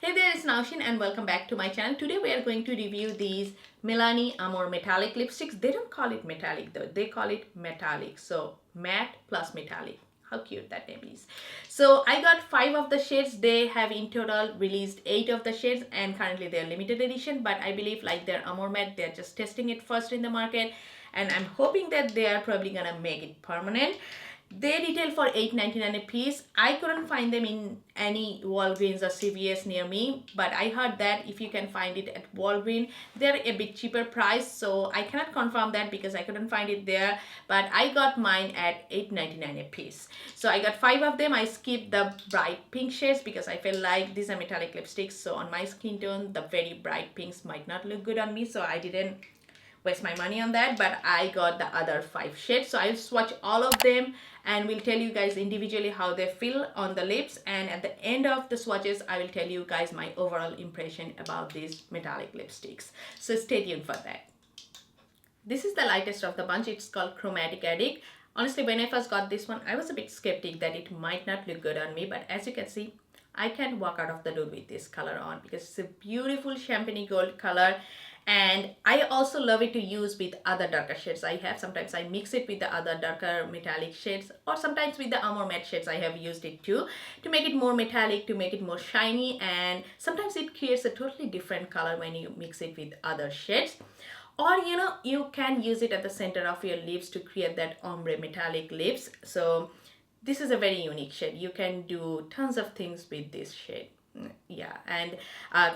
Hey there, it's Naushin and welcome back to my channel. Today we are going to review these Milani Amore Mattallic lipsticks. They don't call it metallic though, they call it metallic. So matte plus metallic. How cute that name is. So I got 5 of the shades. They have in total released 8 of the shades and currently they're limited edition. But I believe like their Amore Matte, they're just testing it first in the market. And I'm hoping that they are probably gonna make it permanent. They retail for $8.99 a piece. I couldn't find them in any Walgreens or CVS near me, but I heard that if you can find it at Walgreens, they're a bit cheaper price. So I cannot confirm that because I couldn't find it there, but I got mine at $8.99 a piece. So I got 5 of them. I skipped the bright pink shades because I felt like these are metallic lipsticks. So on my skin tone, the very bright pinks might not look good on me. So I didn't waste my money on that, but I got the other 5 shades. So I'll swatch all of them and will tell you guys individually how they feel on the lips, and at the end of the swatches I will tell you guys my overall impression about these metallic lipsticks. So stay tuned for that. This is the lightest of the bunch. It's called Chromatic Addict. Honestly, when I first got this one, I was a bit skeptic that it might not look good on me, but as you can see, I can walk out of the door with this color on because it's a beautiful champagne gold color. And I also love it to use with other darker shades I have. Sometimes I mix it with the other darker metallic shades, or sometimes with the Amore Matte shades I have used it too, to make it more metallic, to make it more shiny, and sometimes it creates a totally different color when you mix it with other shades. Or you can use it at the center of your lips to create that ombre metallic lips. So this is a very unique shade. You can do tons of things with this shade. Yeah, and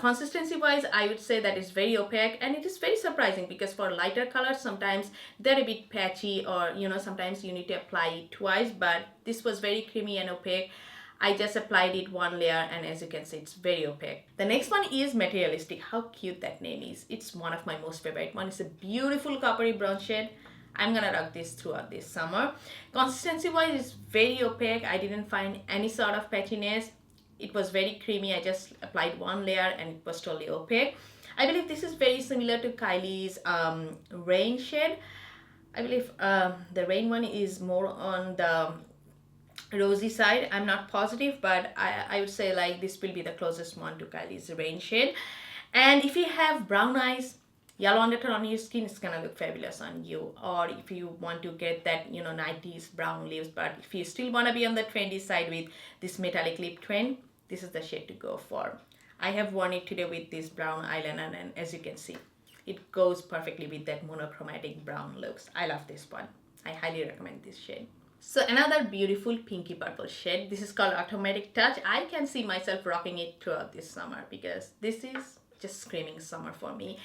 consistency wise I would say that it's very opaque, and it is very surprising because for lighter colors sometimes they're a bit patchy, or sometimes you need to apply it twice, but this was very creamy and opaque. I just applied it one layer and as you can see it's very opaque. The next one is Matterialistic. How cute that name is. It's one of my most favorite one. It's a beautiful coppery brown shade. I'm gonna rock this throughout this summer. Consistency wise it's very opaque. I didn't find any sort of patchiness. It was very creamy. I just applied one layer and it was totally opaque. I believe this is very similar to Kylie's Rain shade. I believe the Rain one is more on the rosy side. I'm not positive, but I would say like this will be the closest one to Kylie's Rain shade. And if you have brown eyes, yellow undertone on your skin, it's gonna look fabulous on you. Or if you want to get that 90s brown lips, but if you still want to be on the trendy side with this metallic lip trend, this is the shade to go for. I have worn it today with this brown eyeliner, and as you can see, it goes perfectly with that monochromatic brown looks. I love this one. I highly recommend this shade. So another beautiful pinky purple shade. This is called Automatic Touch. I can see myself rocking it throughout this summer because this is just screaming summer for me.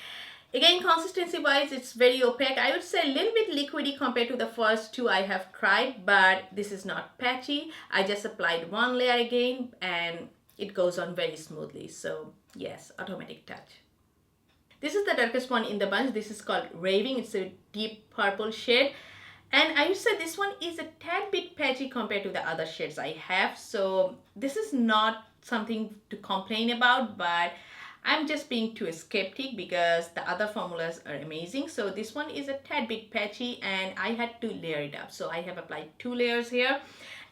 Again, consistency wise it's very opaque. I would say a little bit liquidy compared to the first 2 I have tried, but this is not patchy. I just applied one layer again and it goes on very smoothly. So yes, Automatic Touch. This is the darkest one in the bunch. This is called Raving. It's a deep purple shade. And I would say this one is a tad bit patchy compared to the other shades I have. So this is not something to complain about, but I'm just being too skeptic because the other formulas are amazing. So this one is a tad bit patchy and I had to layer it up. So I have applied 2 layers here.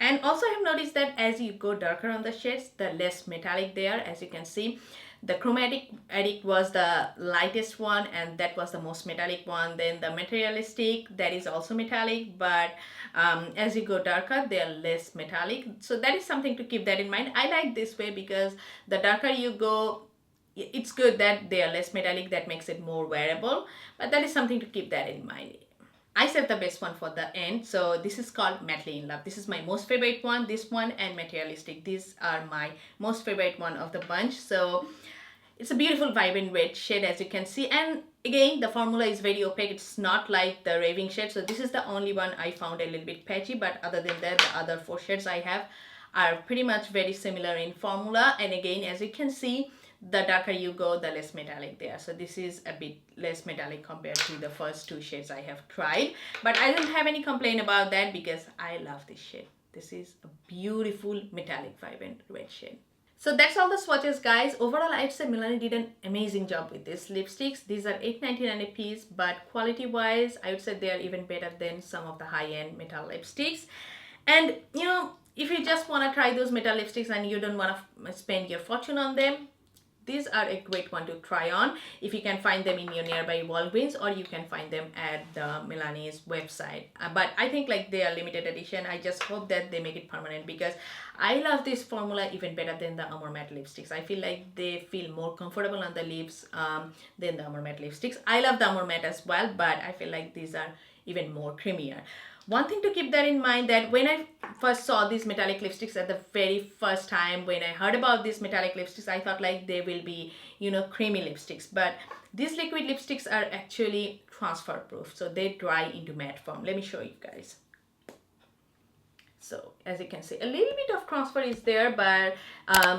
And also I have noticed that as you go darker on the shades, the less metallic they are. As you can see, the Chromatic Addict was the lightest one and that was the most metallic one. Then the Matterialistic, that is also metallic, but as you go darker, they are less metallic. So that is something to keep that in mind. I like this way because the darker you go, it's good that they are less metallic. That makes it more wearable, but that is something to keep that in mind. I saved the best one for the end. So this is called Madly in Love. This is my most favorite one. This one and Matterialistic. These are my most favorite one of the bunch. So it's a beautiful vibrant red shade as you can see. And again, the formula is very opaque. It's not like the Raving shade. So this is the only one I found a little bit patchy. But other than that, the other 4 shades I have are pretty much very similar in formula. And again, as you can see, the darker you go, the less metallic they are. So this is a bit less metallic compared to the first 2 shades I have tried. But I don't have any complaint about that because I love this shade. This is a beautiful metallic vibrant red shade. So that's all the swatches, guys. Overall, I'd say Milani did an amazing job with these lipsticks. These are $8.99 a piece, but quality wise, I would say they are even better than some of the high-end metal lipsticks. And if you just want to try those metal lipsticks and you don't want to spend your fortune on them, these are a great one to try on if you can find them in your nearby Walgreens, or you can find them at the Milani's website. But I think like they are limited edition. I just hope that they make it permanent, because I love this formula even better than the Amore Matte lipsticks. I feel like they feel more comfortable on the lips than the Amore Matte lipsticks. I love the Amore Matte as well, but I feel like these are even more creamier. One thing to keep that in mind, that when I first saw these metallic lipsticks at the very first time, when I heard about these metallic lipsticks, I thought like they will be, you know, creamy lipsticks. But these liquid lipsticks are actually transfer proof, so they dry into matte form. Let me show you guys. So as you can see, a little bit of transfer is there, but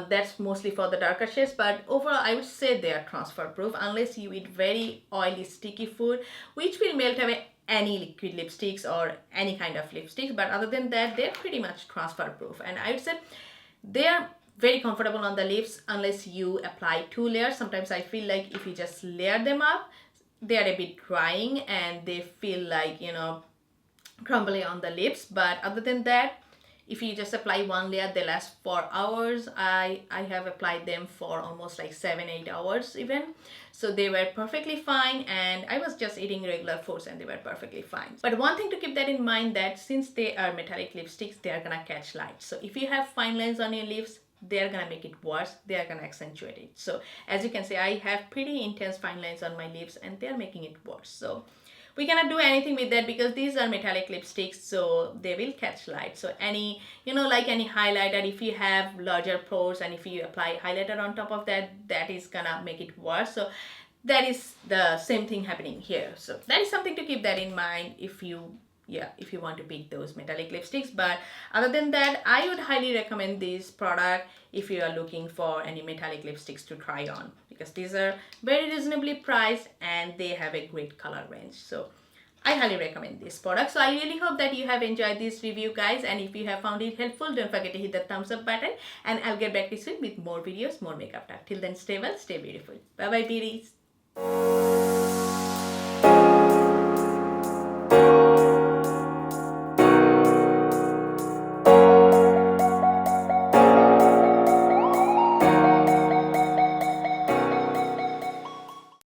that's mostly for the darker shades. But overall, I would say they are transfer proof, unless you eat very oily, sticky food, which will melt away any liquid lipsticks or any kind of lipsticks. But other than that, they're pretty much transfer proof, and I would say they are very comfortable on the lips unless you apply 2 layers. Sometimes I feel like if you just layer them up, they are a bit drying and they feel like, you know, crumbly on the lips. But other than that, if you just apply 1 layer, they last for hours. I have applied them for almost like 7-8 hours even, so they were perfectly fine, and I was just eating regular foods and they were perfectly fine. But one thing to keep that in mind, that since they are metallic lipsticks, they are gonna catch light. So if you have fine lines on your lips, they are gonna make it worse, they are gonna accentuate it. So as you can see, I have pretty intense fine lines on my lips and they are making it worse. So we cannot do anything with that, because these are metallic lipsticks, so they will catch light. So any, you know, like any highlighter, if you have larger pores and if you apply highlighter on top of that, that is gonna make it worse. So that is the same thing happening here. So that is something to keep that in mind if you want to pick those metallic lipsticks. But other than that, I would highly recommend this product if you are looking for any metallic lipsticks to try on, because these are very reasonably priced and they have a great color range. So I highly recommend this product. So I really hope that you have enjoyed this review, guys, and if you have found it helpful, don't forget to hit the thumbs up button, and I'll get back to you with more videos, more makeup talk. Till then, stay well, stay beautiful. Bye bye, beauties.